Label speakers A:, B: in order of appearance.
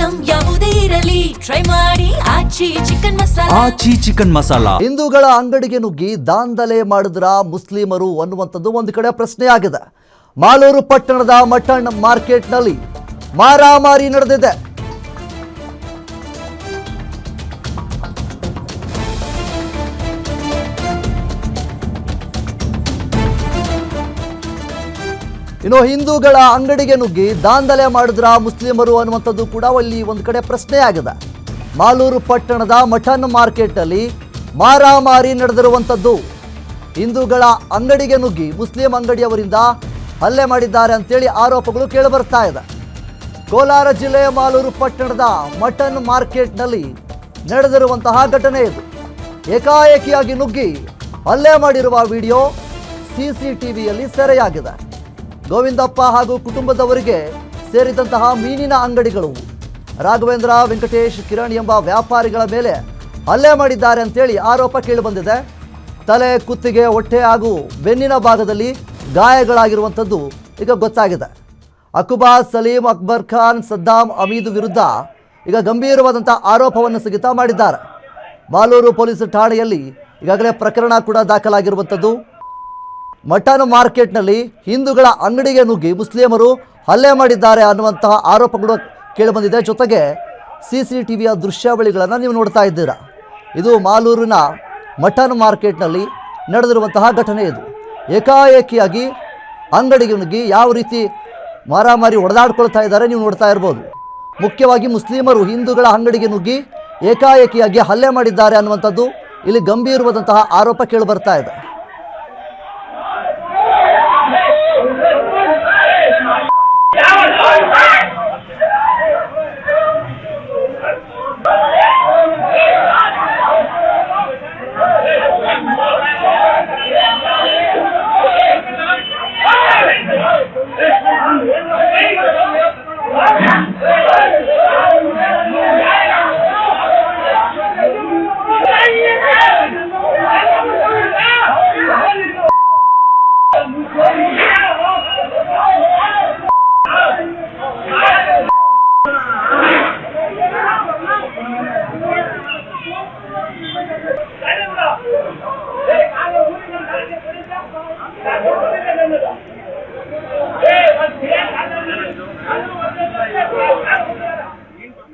A: Item ಯಾವುದೇ ಇರಲಿ try ಮಾಡಿ ಆಚಿ ಚಿಕನ್ ಮಸಾಲಾ.
B: ಹಿಂದೂಗಳ ಅಂಗಡಿಗೆ ನುಗ್ಗಿ ದಾಂಧಲೆ ಮಾಡಿದ್ರ ಮುಸ್ಲಿಮರು ಅನ್ನುವಂಥದ್ದು ಒಂದು ಕಡೆ ಪ್ರಶ್ನೆಯಾಗಿದೆ. ಮಾಲೂರು ಪಟ್ಟಣದ ಮಟನ್ ಮಾರ್ಕೆಟ್ನಲ್ಲಿ ಮಾರಾಮಾರಿ ನಡೆದಿದೆ. ಇನ್ನು ಹಿಂದೂಗಳ ಅಂಗಡಿಗೆ ನುಗ್ಗಿ ದಾಂಧಲೆ ಮಾಡಿದ್ರ ಮುಸ್ಲಿಮರು ಅನ್ನುವಂಥದ್ದು ಕೂಡ ಅಲ್ಲಿ ಒಂದು ಕಡೆ ಪ್ರಶ್ನೆಯಾಗಿದೆ. ಮಾಲೂರು ಪಟ್ಟಣದ ಮಟನ್ ಮಾರ್ಕೆಟ್ನಲ್ಲಿ ಮಾರಾಮಾರಿ ನಡೆದಿರುವಂಥದ್ದು. ಹಿಂದೂಗಳ ಅಂಗಡಿಗೆ ನುಗ್ಗಿ ಮುಸ್ಲಿಂ ಅಂಗಡಿಯವರಿಂದ ಹಲ್ಲೆ ಮಾಡಿದ್ದಾರೆ ಅಂತೇಳಿ ಆರೋಪಗಳು ಕೇಳಿಬರ್ತಾ ಇದೆ. ಕೋಲಾರ ಜಿಲ್ಲೆಯ ಮಾಲೂರು ಪಟ್ಟಣದ ಮಟನ್ ಮಾರ್ಕೆಟ್ನಲ್ಲಿ ನಡೆದಿರುವಂತಹ ಘಟನೆ ಇದು. ಏಕಾಏಕಿಯಾಗಿ ನುಗ್ಗಿ ಹಲ್ಲೆ ಮಾಡಿರುವ ವಿಡಿಯೋ CCTVಯಲ್ಲಿ ಸೆರೆಯಾಗಿದೆ. ಗೋವಿಂದಪ್ಪ ಹಾಗೂ ಕುಟುಂಬದವರಿಗೆ ಸೇರಿದಂತಹ ಮೀನಿನ ಅಂಗಡಿಗಳು ರಾಘವೇಂದ್ರ, ವೆಂಕಟೇಶ್, ಕಿರಣ್ ಎಂಬ ವ್ಯಾಪಾರಿಗಳ ಮೇಲೆ ಹಲ್ಲೆ ಮಾಡಿದ್ದಾರೆ ಅಂತೇಳಿ ಆರೋಪ ಕೇಳಿಬಂದಿದೆ. ತಲೆ, ಕುತ್ತಿಗೆ, ಹೊಟ್ಟೆ ಹಾಗೂ ಬೆನ್ನಿನ ಭಾಗದಲ್ಲಿ ಗಾಯಗಳಾಗಿರುವಂಥದ್ದು ಈಗ ಗೊತ್ತಾಗಿದೆ. ಅಕುಬಾ, ಸಲೀಂ, ಅಕ್ಬರ್ ಖಾನ್, ಸದ್ದಾಂ, ಅಮೀದ್ ವಿರುದ್ಧ ಈಗ ಗಂಭೀರವಾದಂಥ ಆರೋಪವನ್ನು ಸಹಿತ ಮಾಡಿದ್ದಾರೆ. ಮಾಲೂರು ಪೊಲೀಸ್ ಠಾಣೆಯಲ್ಲಿ ಈಗಾಗಲೇ ಪ್ರಕರಣ ಕೂಡ ದಾಖಲಾಗಿರುವಂಥದ್ದು. ಮಟನ್ ಮಾರ್ಕೆಟ್ನಲ್ಲಿ ಹಿಂದೂಗಳ ಅಂಗಡಿಗೆ ನುಗ್ಗಿ ಮುಸ್ಲಿಮರು ಹಲ್ಲೆ ಮಾಡಿದ್ದಾರೆ ಅನ್ನುವಂತಹ ಆರೋಪಗಳು ಕೇಳಿಬಂದಿದೆ. ಜೊತೆಗೆ CCTVಯ ದೃಶ್ಯಾವಳಿಗಳನ್ನು ನೀವು ನೋಡ್ತಾ ಇದ್ದೀರಾ. ಇದು ಮಾಲೂರಿನ ಮಟನ್ ಮಾರ್ಕೆಟ್ನಲ್ಲಿ ನಡೆದಿರುವಂತಹ ಘಟನೆ. ಇದು ಏಕಾಏಕಿಯಾಗಿ ಅಂಗಡಿಗೆ ನುಗ್ಗಿ ಯಾವ ರೀತಿ ಮಾರಾಮಾರಿ ಹೊಡೆದಾಡ್ಕೊಳ್ತಾ ಇದ್ದಾರೆ ನೀವು ನೋಡ್ತಾ ಇರ್ಬೋದು. ಮುಖ್ಯವಾಗಿ ಮುಸ್ಲಿಮರು ಹಿಂದೂಗಳ ಅಂಗಡಿಗೆ ನುಗ್ಗಿ ಏಕಾಏಕಿಯಾಗಿ ಹಲ್ಲೆ ಮಾಡಿದ್ದಾರೆ ಅನ್ನುವಂಥದ್ದು ಇಲ್ಲಿ ಗಂಭೀರವಾದಂತಹ ಆರೋಪ ಕೇಳಿಬರ್ತಾ ಇದೆ.